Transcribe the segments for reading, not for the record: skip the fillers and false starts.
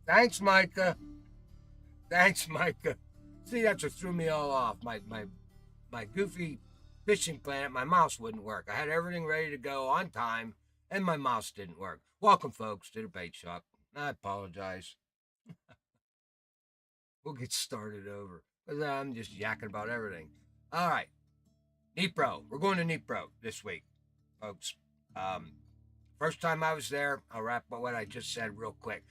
Thanks, Micah. Thanks, Micah. See, that's what threw me all off. My goofy fishing planet, my mouse wouldn't work. I had everything ready to go on time, and my mouse didn't work. Welcome, folks, to the bait shop. I apologize. We'll get started over because I'm just yakking about everything. All right, Dnipro. We're going to Dnipro this week, folks. First time I was there, I'll wrap up what I just said real quick.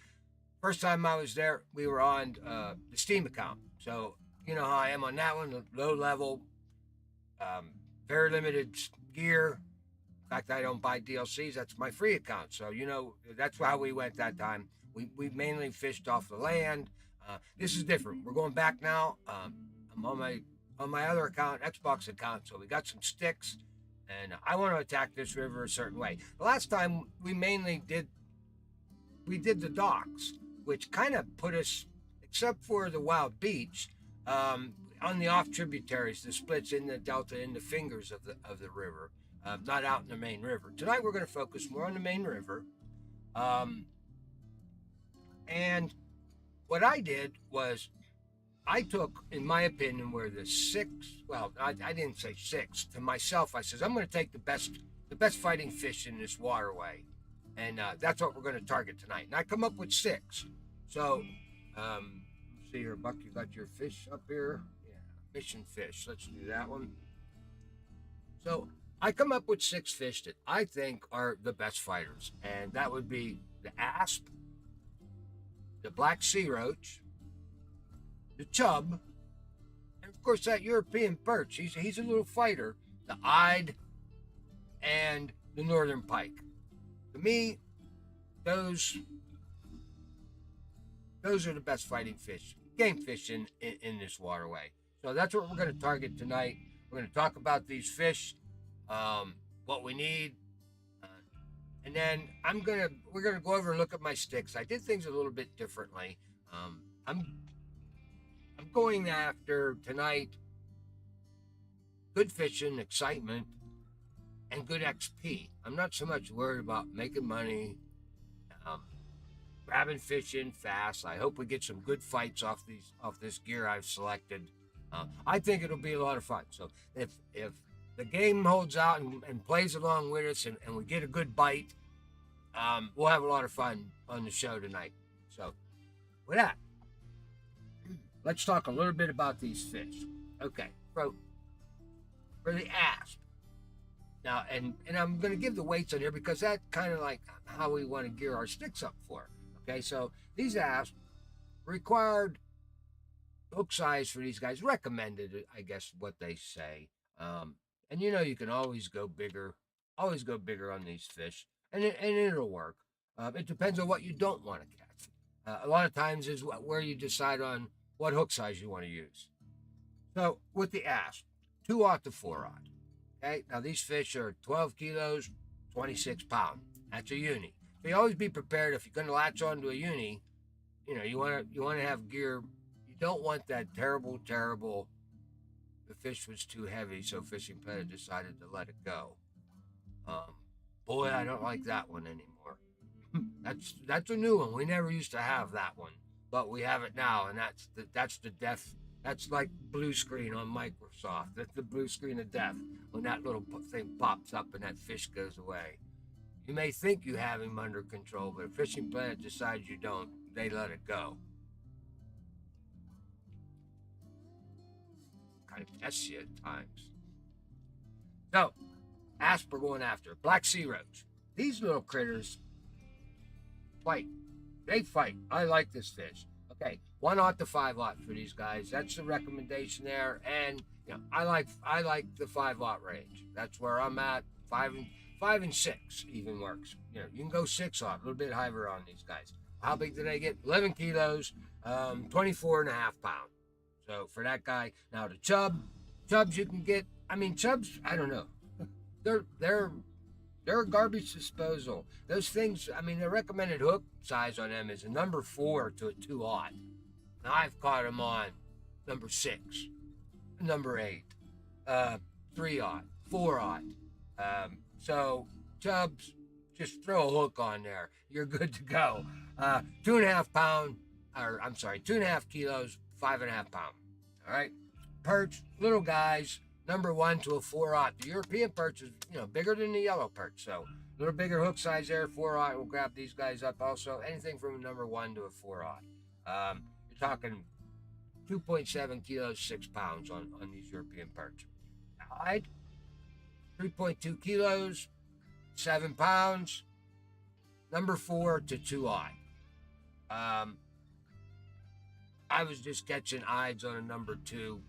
First time I was there, we were on the Steam account. So, you know how I am on that one, low level, very limited gear. In fact, I don't buy DLCs. That's my free account. So, you know, that's how we went that time. We mainly fished off the land. This is different. We're going back now. I'm on my other account, Xbox account. So we got some sticks, and I want to attack this river a certain way. The last time we mainly did the docks, which kind of put us, except for the Wild Beach, on the off tributaries, the splits in the delta, in the fingers of the river, not out in the main river. Tonight we're going to focus more on the main river, and what I did was I took, in my opinion, where the six. Well, I didn't say six to myself. I says I'm going to take the best fighting fish in this waterway, and that's what we're going to target tonight. And I come up with six. So, see here, Buck, you got your fish up here. Yeah, mission fish. Let's do that one. So I come up with six fish that I think are the best fighters, and that would be the asp, the black sea roach, the chub, and of course that European perch. He's a little fighter. The eyed and the northern pike. To me, those are the best fighting fish, game fish in this waterway. So that's what we're going to target tonight. We're going to talk about these fish, what we need, and then we're gonna go over and look at my sticks. I did things a little bit differently. I'm going after tonight good fishing, excitement, and good XP. I'm not so much worried about making money, grabbing fish in fast. I hope we get some good fights off this gear I've selected. I think it'll be a lot of fun. So if the game holds out and plays along with us, and we get a good bite, we'll have a lot of fun on the show tonight. So with that, let's talk a little bit about these fish. Okay, so for the asp. Now, and I'm going to give the weights on here because that's kind of like how we want to gear our sticks up for. Okay, so these apps required hook size for these guys, recommended, I guess, what they say. And you can always go bigger on these fish, and it'll work. It depends on what you don't want to catch. A lot of times is where you decide on what hook size you want to use. So with the ass, 2/0 to 4/0. Okay, now these fish are 12 kilos, 26 pounds. That's a uni. So you always be prepared if you're going to latch onto a uni. You want to have gear. You don't want that terrible. The fish was too heavy, so Fishing Planet decided to let it go. Um, Boy, I don't like that one anymore. That's a new one. We never used to have that one, but we have it now, and that's the death. That's like blue screen on Microsoft. That's the blue screen of death when that little thing pops up and that fish goes away. You may think you have him under control, but if Fishing Planet decides you don't, they let it go. Kind of tests you at times. So, asp we're going after. Black sea roach. These little critters fight. They fight. I like this fish. Okay, 1/0 to 5/0 for these guys. That's the recommendation there. And I like the 5/0 range. That's where I'm at. 5 and 6 even works. You can go 6/0, a little bit higher on these guys. How big do they get? 11 kilos, 24.5 pounds. So for that guy, now the chubs you can get. I mean chubs. I don't know. They're garbage disposal. Those things. I mean the recommended hook size on them is a number 4 to a 2/0. Now I've caught them on number 6, number 8, 3/0, 4/0. So chubs, just throw a hook on there. You're good to go. 2.5 pound, or I'm sorry, 2.5 kilos, 5.5 pound. All right. Perch, little guys, number 1 to a 4/0. The European perch is, bigger than the yellow perch. So a little bigger hook size there, 4/0. We'll grab these guys up also. Anything from a number 1 to a 4/0. You're talking 2.7 kilos, 6 pounds on these European perch. Hide, 3.2 kilos, 7 pounds, number 4 to 2/0. I was just catching ides on a number 2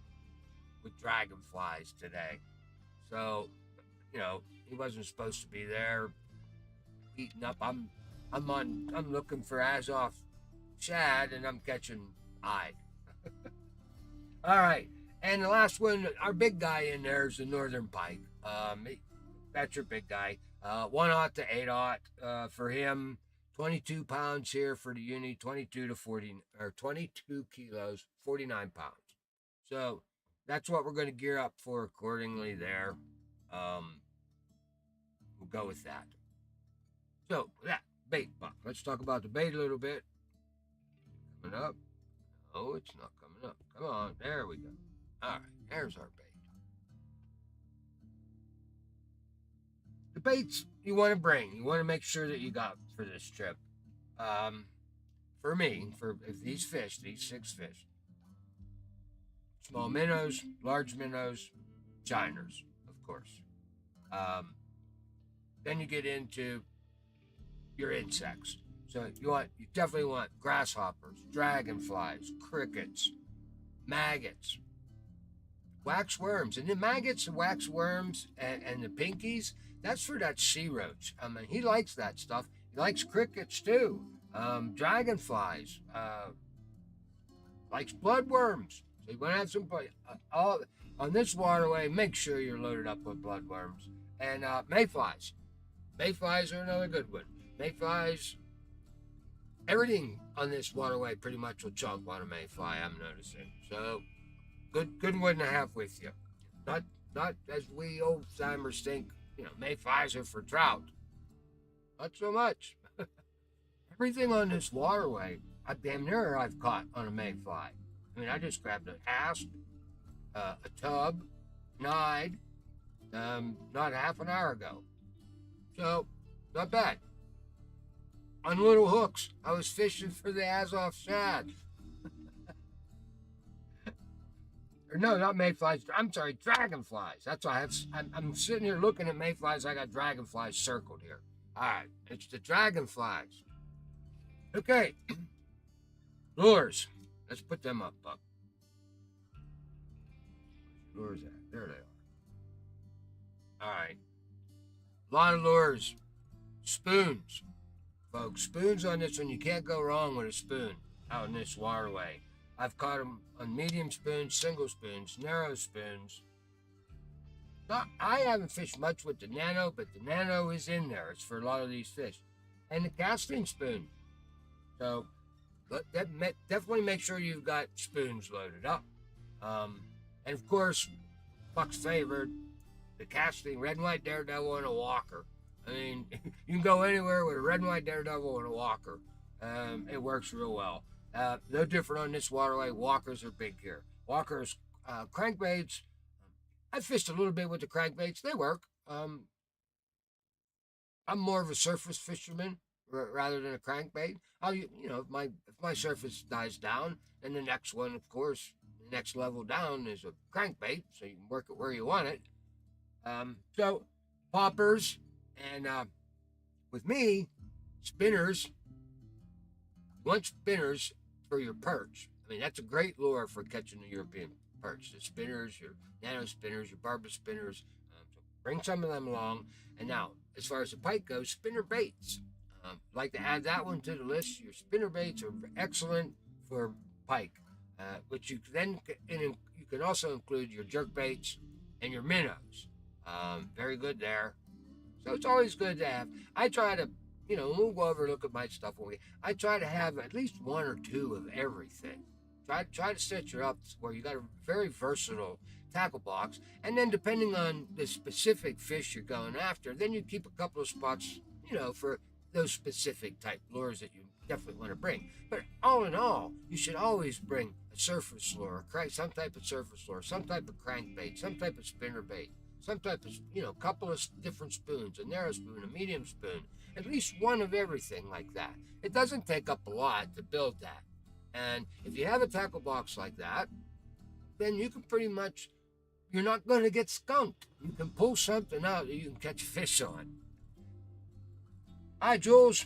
with dragonflies today. So, he wasn't supposed to be there eating up. I'm looking for Azov shad and I'm catching ide. All right. And the last one, our big guy in there is the northern pike. That's your big guy. 1/0 to 8/0 for him. 22 pounds here for the uni. 22 kilos, 49 pounds. So that's what we're going to gear up for accordingly there. We'll go with that. So that bait buck. Let's talk about the bait a little bit. Coming up. Oh, it's not coming up. Come on. There we go. All right. There's our bait. The baits you want to bring, you want to make sure that you got for this trip. For me, if these 6 fish, small minnows, large minnows, shiners, of course. Then you get into your insects. So you definitely want grasshoppers, dragonflies, crickets, maggots, wax worms. And the maggots, the wax worms, and the pinkies, that's for that sea roach. I mean, he likes that stuff. He likes crickets too. Dragonflies. Likes bloodworms. So you want to have some all on this waterway. Make sure you're loaded up with bloodworms and mayflies. Mayflies are another good one. Mayflies. Everything on this waterway pretty much will chunk on a mayfly. I'm noticing. So good one to have with you. Not as we old timers think. Mayflies are for trout. Not so much. Everything on this waterway, I've caught on a mayfly. I mean, I just grabbed an asp, a tub, nide, not half an hour ago. So, not bad. On little hooks, I was fishing for the Azov shad. Or no, not mayflies. I'm sorry, dragonflies. That's why I'm sitting here looking at mayflies. I got dragonflies circled here. All right, it's the dragonflies. Okay, lures. Let's put them up. Lures at? There they are. All right, a lot of lures. Spoons, folks. Spoons on this one. You can't go wrong with a spoon out in this waterway. I've caught them on medium spoons, single spoons, narrow spoons. Not, I haven't fished much with the nano, but the nano is in there. It's for a lot of these fish. And the casting spoon. So definitely make sure you've got spoons loaded up. And of course, Buck's favorite, the casting red and white daredevil and a walker. I mean, you can go anywhere with a red and white daredevil and a walker. It works real well. No different on this waterway. Walkers are big here. Walkers, crankbaits. I fished a little bit with the crankbaits. They work. I'm more of a surface fisherman rather than a crankbait. If my surface dies down, then the next one, of course, the next level down is a crankbait, so you can work it where you want it. So poppers and with me, spinners. You want spinners for your perch. I mean, that's a great lure for catching the European perch. The spinners, your nano spinners, your barber spinners. So bring some of them along. And now, as far as the pike goes, spinner baits. Like to add that one to the list. Your spinner baits are excellent for pike, which you can also include your jerk baits and your minnows. Very good there. So it's always good to have. I try to, we'll go over and look at my stuff I try to have at least one or two of everything. Try to set you up where you got a very versatile tackle box, and then depending on the specific fish you're going after, then you keep a couple of spots, for those specific type lures that you definitely want to bring. But all in all, you should always bring a surface lure, some type of surface lure, some type of crankbait, some type of spinner bait, some type of, couple of different spoons, a narrow spoon, a medium spoon, at least one of everything like that. It doesn't take up a lot to build that. And if you have a tackle box like that, then you can pretty much, you're not going to get skunked. You can pull something out that you can catch fish on. Hi, Jules.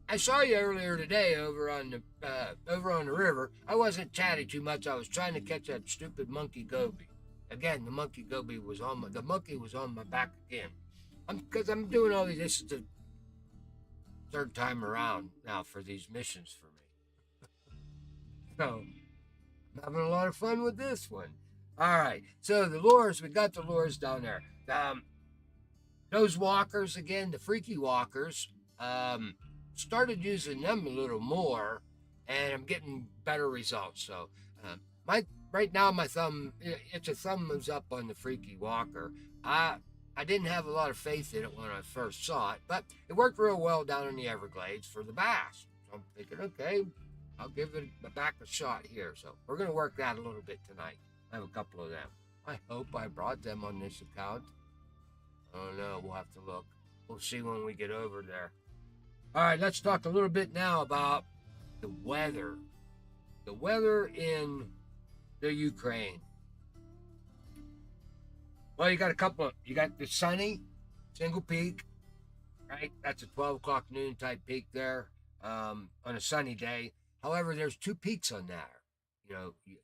I saw you earlier today over on the river. I wasn't chatting too much. I was trying to catch that stupid monkey goby. Again, the monkey goby was on my back again. Because I'm doing all these. This is the third time around now for these missions for me. So I'm having a lot of fun with this one. All right. So the lures, we got the lures down there. Those walkers again, the freaky walkers. Started using them a little more, and I'm getting better results. So right now my thumb, it's a thumbs up on the freaky walker. I didn't have a lot of faith in it when I first saw it, but it worked real well down in the Everglades for the bass. So I'm thinking, okay, I'll give it back a shot here. So we're going to work that a little bit tonight. I have a couple of them. I hope I brought them on this account. I don't know. We'll have to look. We'll see when we get over there. All right, let's talk a little bit now about the weather. The weather in the Ukraine. Well, you got the sunny, single peak, right? That's a 12 o'clock noon type peak there on a sunny day. However, there's two peaks on that.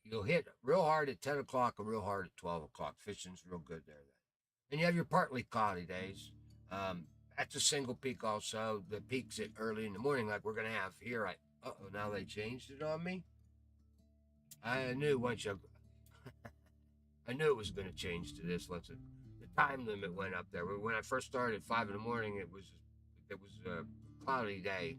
You'll hit real hard at 10 o'clock and real hard at 12 o'clock. Fishing's real good there then. And you have your partly cloudy days. That's a single peak also. The peaks at early in the morning like we're going to have here. Now they changed it on me. I knew I knew it was going to change to this once the time limit went up there. When I first started at 5 in the morning, it was a cloudy day,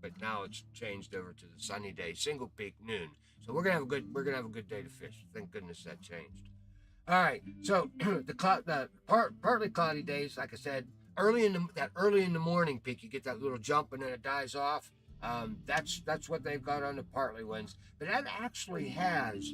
but now it's changed over to the sunny day, single peak noon. So we're gonna have a good day to fish. Thank goodness that changed. All right, so the partly cloudy days, like I said, early in the morning peak, you get that little jump and then it dies off. That's what they've got on the partly ones, but that actually has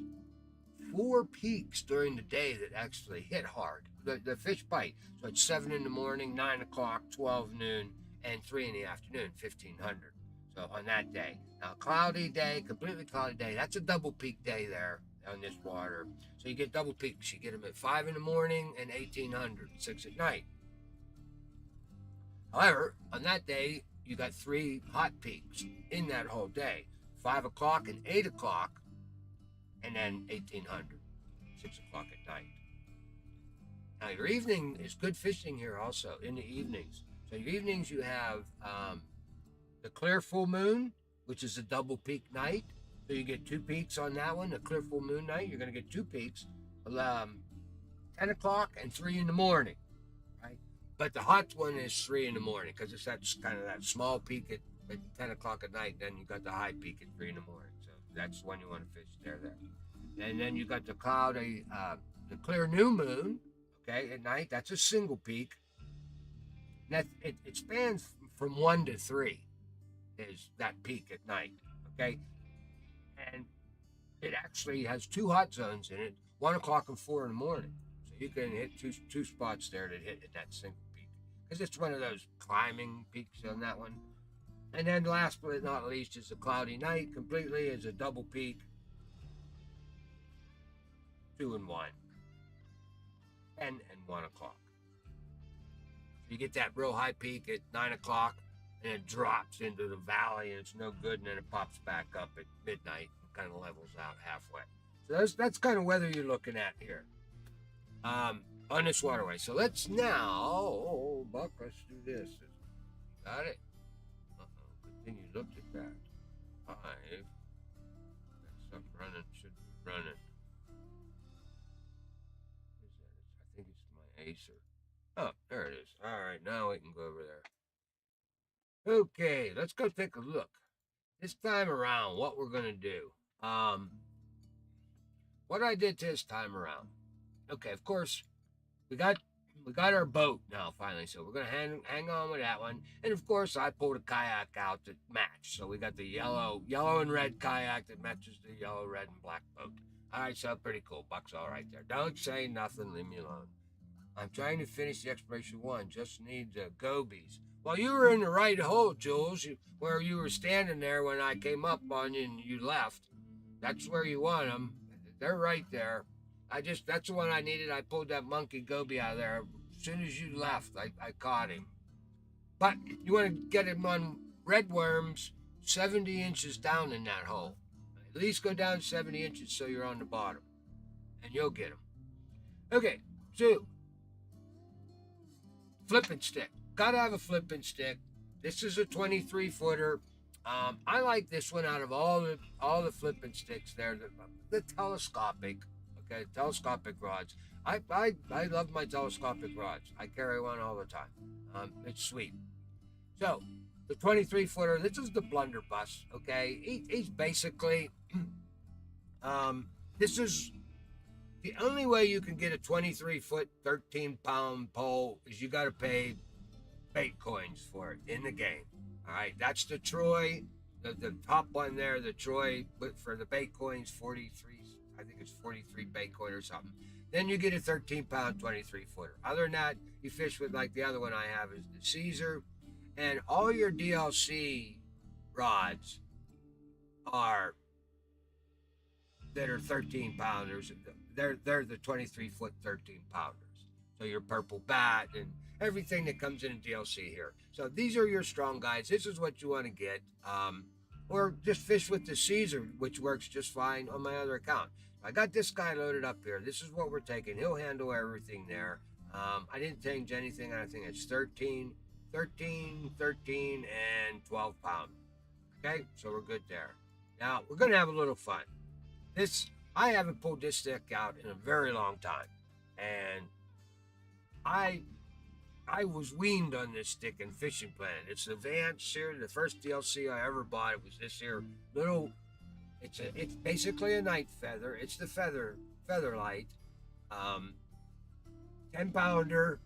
4 peaks during the day that actually hit hard. The fish bite. So it's 7 in the morning, 9 o'clock, 12 noon, and 3 in the afternoon, 1500. So on that day. Now, cloudy day, completely cloudy day. That's a double peak day there. on this water. So you get double peaks. You get them at 5 in the morning and 1800, 6 at night. However, on that day, you got 3 hot peaks in that whole day, 5 o'clock and 8 o'clock, and then 1800, 6 o'clock at night. Now, your evening is good fishing here also in the evenings. So, your evenings, you have the clear full moon, which is a double peak night. So, you get 2 peaks on that one. The clear full moon night, you're going to get 2 peaks, 10 o'clock and 3 in the morning, right? But the hot one is 3 in the morning because it's that kind of that small peak at 10 o'clock at night. Then you got the high peak at 3 in the morning. So, that's when you want to fish there. And then you got the cloudy, the clear new moon. Okay, at night, that's a single peak. And it spans from 1 to 3 is that peak at night. Okay, and it actually has 2 hot zones in it, 1 o'clock and 4 in the morning. So you can hit two spots there to hit at that single peak because it's one of those climbing peaks on that one. And then last but not least is the cloudy night. Completely is a double peak, 2 and 1. 10 and 1 o'clock. So you get that real high peak at 9 o'clock, and it drops into the valley, and it's no good, and then it pops back up at midnight and kind of levels out halfway. So that's kind of weather you're looking at here on this waterway. So let's now, Buck, let's do this. Got it? Uh-oh, good thing you looked at that. 5. Got something running, should be running. Acer. Oh, there it is. All right, now we can go over there. Okay, let's go take a look. This time around, what we're gonna do. What I did this time around. Okay, of course, we got our boat now finally, so we're gonna hang on with that one. And of course, I pulled a kayak out that matched. So we got the yellow and red kayak that matches the yellow, red, and black boat. All right, so pretty cool. Buck's all right there. Don't say nothing. Leave me alone. I'm trying to finish the exploration 1. Just need the gobies. Well, you were in the right hole, Jules, where you were standing there when I came up on you and you left. That's where you want them. They're right there. That's the one I needed. I pulled that monkey goby out of there. As soon as you left, I caught him. But you want to get him on red worms 70 inches down in that hole. At least go down 70 inches so you're on the bottom. And you'll get him. Okay, so flipping stick. Gotta have a flipping stick. This is a 23-footer. I like this one out of all the flipping sticks there. The telescopic, okay, telescopic rods. I love my telescopic rods. I carry one all the time. It's sweet. So the 23-footer. This is the blunderbuss. Okay, he's basically. This is. The only way you can get a 23-foot, 13-pound pole is you got to pay bait coins for it in the game. All right, that's the Troy, the top one there, the Troy, for the bait coins, 43, I think it's 43 bait coin or something. Then you get a 13-pound 23-footer. Other than that, you fish with like the other one I have is the Caesar, and all your DLC rods that are 13 pounders. They're the 23-foot 13 pounders. So your purple bat and everything that comes in DLC here. So these are your strong guys. This is what you want to get. Or just fish with the Caesar, which works just fine on my other account. I got this guy loaded up here. This is what we're taking. He'll handle everything there. I didn't change anything. I think it's 13, and 12 pound. Okay, so we're good there. Now we're gonna have a little fun. I haven't pulled this stick out in a very long time, and I was weaned on this stick in Fishing Planet. It's the Vance here, the first DLC I ever bought. It was this here little. It's basically a night feather. It's the featherlight, 10-pounder.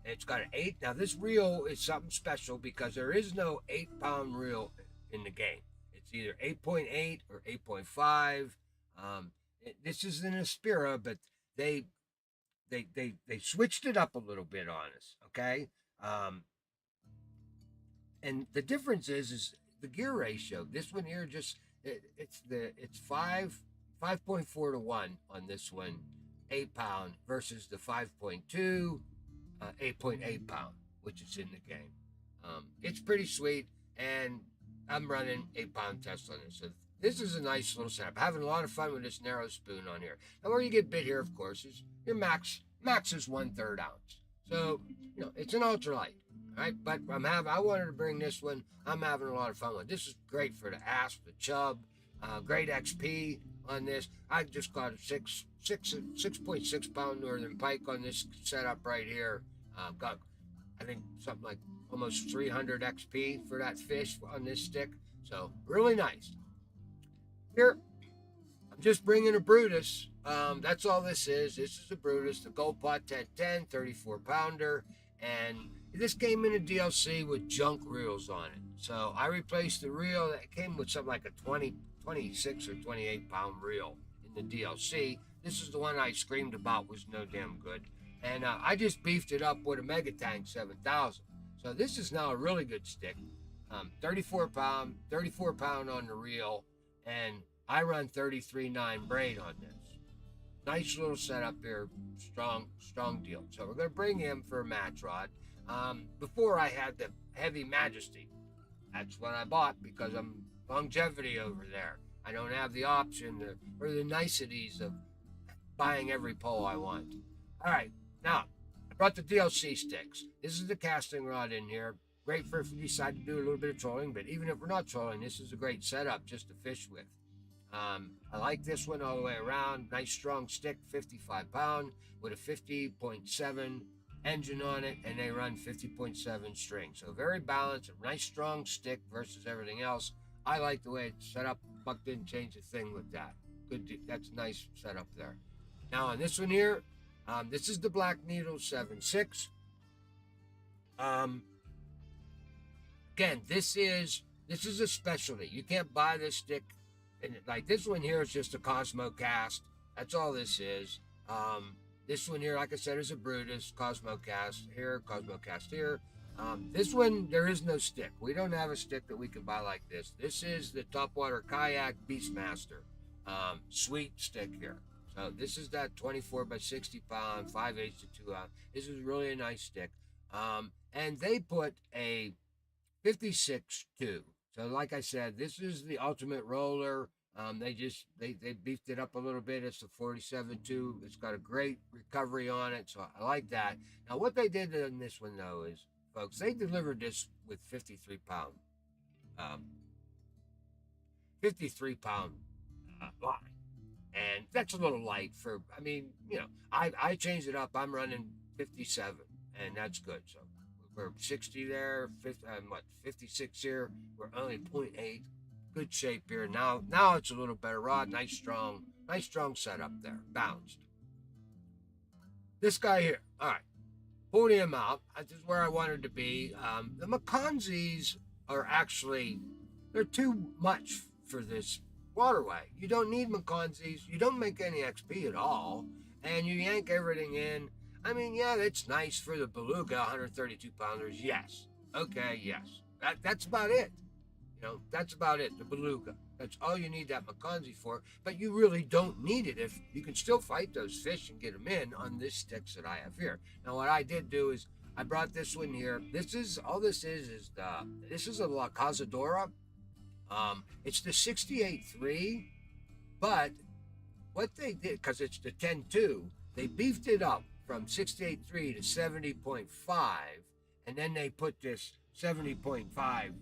It's got an 8. Now this reel is something special because there is no 8-pound reel in the game. It's either 8.8 or 8.5. This is an Aspira, but they switched it up a little bit on us, okay? And the difference is the gear ratio. This one here it's 5.4 to 1 on this one, 8 pound versus the 5.2, 8.8 pound, which is in the game. It's pretty sweet, and I'm running 8 pound test on this. So this is a nice little setup. Having a lot of fun with this narrow spoon on here. Now, where you get bit here, of course, is your max is 1/3 ounce. So, it's an ultralight. All right, but I wanted to bring this one. I'm having a lot of fun with it. This is great for the asp, the chub, great XP on this. I just got a 6.6 pound northern pike on this setup right here. Got, I think, something like almost 300 XP for that fish on this stick. So really nice. Here, I'm just bringing a Brutus. That's all this is. This is a Brutus, the Gold Pot 1010, 34 pounder. And this came in a DLC with junk reels on it. So I replaced the reel that came with something like a 26 or 28 pound reel in the DLC. This is the one I screamed about was no damn good. And I just beefed it up with a Mega Tank 7000. So this is now a really good stick. 34 pound on the reel. And I run 33.9 braid on this. Nice little setup here, strong deal. So we're going to bring him for a match rod. Before I had the heavy majesty. That's what I bought because I'm longevity over there. I don't have the option or the niceties of buying every pole I want. All right, now I brought the DLC sticks. This is the casting rod in here. Great for if you decide to do a little bit of trolling, but even if we're not trolling, this is a great setup just to fish with. I like this one all the way around. Nice strong stick, 55 pound with a 50.7 engine on it, and they run 50.7 string. So very balanced, a nice strong stick versus everything else. I like the way it's set up. Buck didn't change a thing with that. Good, that's a nice setup there. Now on this one here, this is the Black Needle 7.6. Again, this is a specialty. You can't buy this stick. And like this one here is just a Cosmo cast. That's all this is. This one here, like I said, is a Brutus Cosmo cast here, Cosmo cast here. This one, there is no stick. We don't have a stick that we can buy like this. This is the Topwater Kayak Beastmaster. Sweet stick here. So this is that 24 by 60 pound, 5/8 to 2 ounce. This is really a nice stick. And they put a 56.2. So like I said, this is the ultimate roller. They beefed it up a little bit. It's the 47.2. It's got a great recovery on it, so I like that. Now what they did in this one though is, folks, they delivered this with 53 pound line, and that's a little light for. I mean, I changed it up. I'm running 57, and that's good. So we're 60 there, 56 here. We're only 0.8. Good shape here. Now it's a little better rod. Nice strong setup there. Bounced. This guy here. All right. Pulled him out. This is where I wanted to be. The Maconzies are actually, they're too much for this waterway. You don't need Maconzies. You don't make any XP at all. And you yank everything in. I mean, yeah, it's nice for the beluga, 132 pounders. Yes. Okay, yes. That's about it. That's about it, the beluga. That's all you need that Maconzi for, but you really don't need it if you can still fight those fish and get them in on these sticks that I have here. Now, what I did do is I brought this one here. This is a La Cazadora. It's the 68.3, but what they did, because it's the 10.2, they beefed it up from 68.3 to 70.5, and then they put this 70.5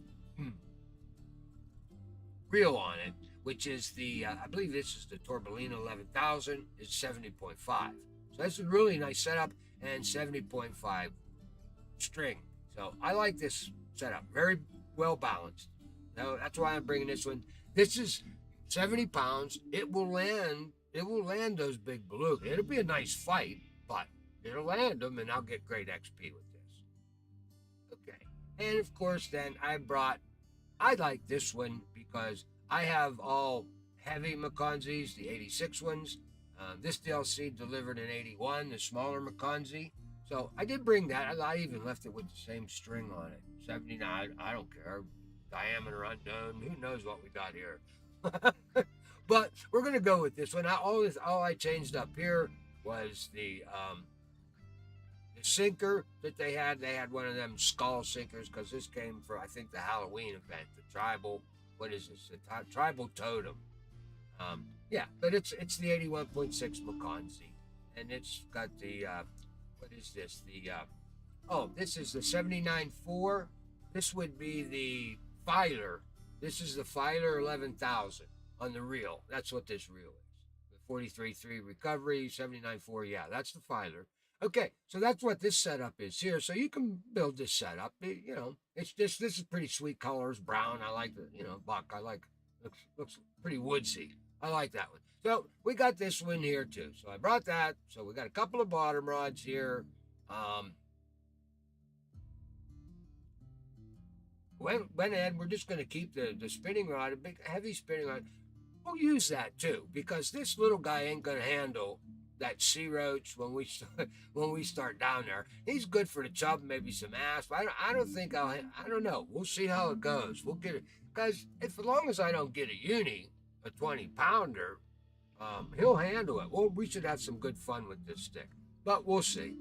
reel on it, which is the, I believe this is the Torbellino 11,000, it's 70.5. So that's a really nice setup, and 70.5 string. So I like this setup, very well balanced. Now, that's why I'm bringing this one. This is 70 pounds. It will land those big beluga. It'll be a nice fight, but it'll land them, and I'll get great XP with this. Okay. And of course, then I like this one because I have all heavy Maconzies, the 86 ones. This DLC delivered an 81, the smaller Maconzi. So I did bring that. I even left it with the same string on it. 79, I don't care. Diameter unknown. Who knows what we got here? But we're gonna go with this one. All I changed up here was the sinker that they had. They had one of them skull sinkers because this came for, I think, the Halloween event, the tribal. What is this? The tribal totem. Yeah, but it's the 81.6 McConsey, and it's got the what is this? This is the 79.4. This would be the filer. This is the filer 11,000 on the reel. That's what this reel is. The 43.3 recovery 79.4. Yeah, that's the filer. Okay, so that's what this setup is here. So you can build this setup. It's just, this is pretty sweet colors, brown. I like the, buck. I like, looks pretty woodsy. I like that one. So we got this one here too. So I brought that. So we got a couple of bottom rods here. Went ahead. We're just going to keep the spinning rod, a big heavy spinning rod. We'll use that too because this little guy ain't going to handle that sea roach when we start down there. He's good for the chub, maybe some ass. But I don't think I don't know. We'll see how it goes. We'll get it because as long as I don't get a uni, a 20-pounder, he'll handle it. Well, we should have some good fun with this stick, but we'll see.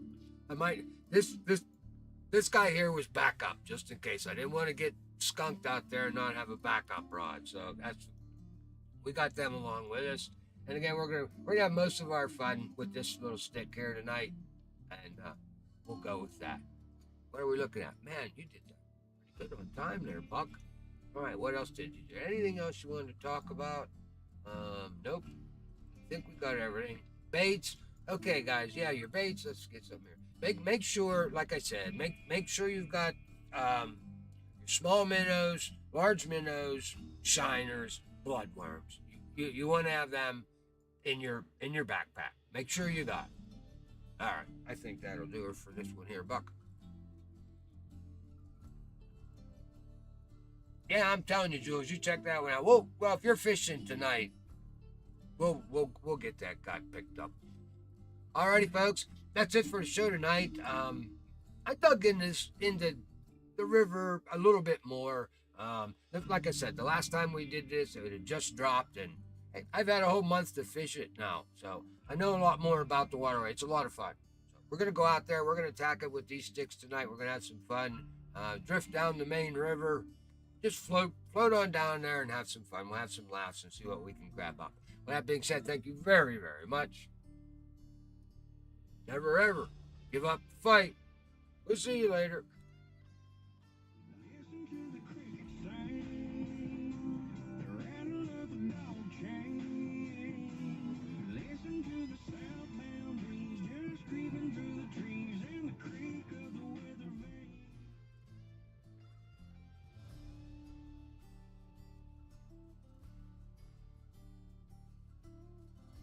I might this guy here was backup just in case. I didn't want to get skunked out there and not have a backup rod. So we got them along with us. And again, we're gonna have most of our fun with this little stick here tonight, and we'll go with that. What are we looking at? Man, you did that pretty good on time there, Buck. All right, what else did you do? Anything else you wanted to talk about? Nope. I think we got everything. Baits. Okay, guys. Yeah, your baits. Let's get some here. Make sure, like I said, make sure you've got your small minnows, large minnows, shiners, bloodworms. You want to have them in your backpack. Make sure you got it. All right, I think that'll do it for this one here, Buck. Yeah, I'm telling you, Jules, you check that one out. Well, if you're fishing tonight, we'll get that guy picked up. Alrighty, folks, that's it for the show tonight. I dug into the river a little bit more. Like I said, the last time we did this, it had just dropped, and I've had a whole month to fish it now, so I know a lot more about the waterway. It's a lot of fun. So we're gonna go out there. We're gonna attack it with these sticks tonight. We're gonna have some fun. Drift down the main river. Just float on down there and have some fun. We'll have some laughs and see what we can grab up. With that being said, thank you very, very much. Never ever give up the fight. We'll see you later.